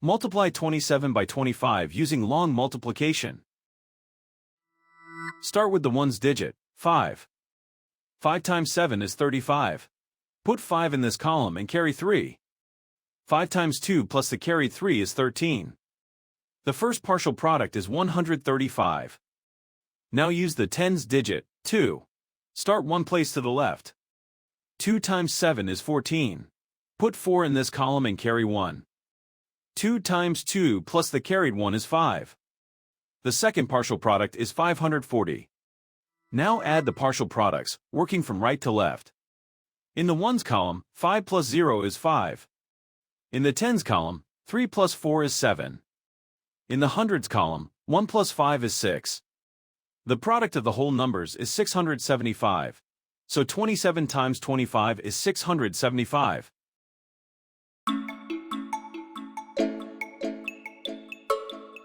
Multiply 27 by 25 using long multiplication. Start with the ones digit, 5. 5 times 7 is 35. Put 5 in this column and carry 3. 5 times 2 plus the carried 3 is 13. The first partial product is 135. Now use the tens digit, 2. Start one place to the left. 2 times 7 is 14. Put 4 in this column and carry 1. 2 times 2 plus the carried 1 is 5. The second partial product is 540. Now add the partial products, working from right to left. In the ones column, 5 plus 0 is 5. In the tens column, 3 plus 4 is 7. In the hundreds column, 1 plus 5 is 6. The product of the whole numbers is 675. So 27 times 25 is 675.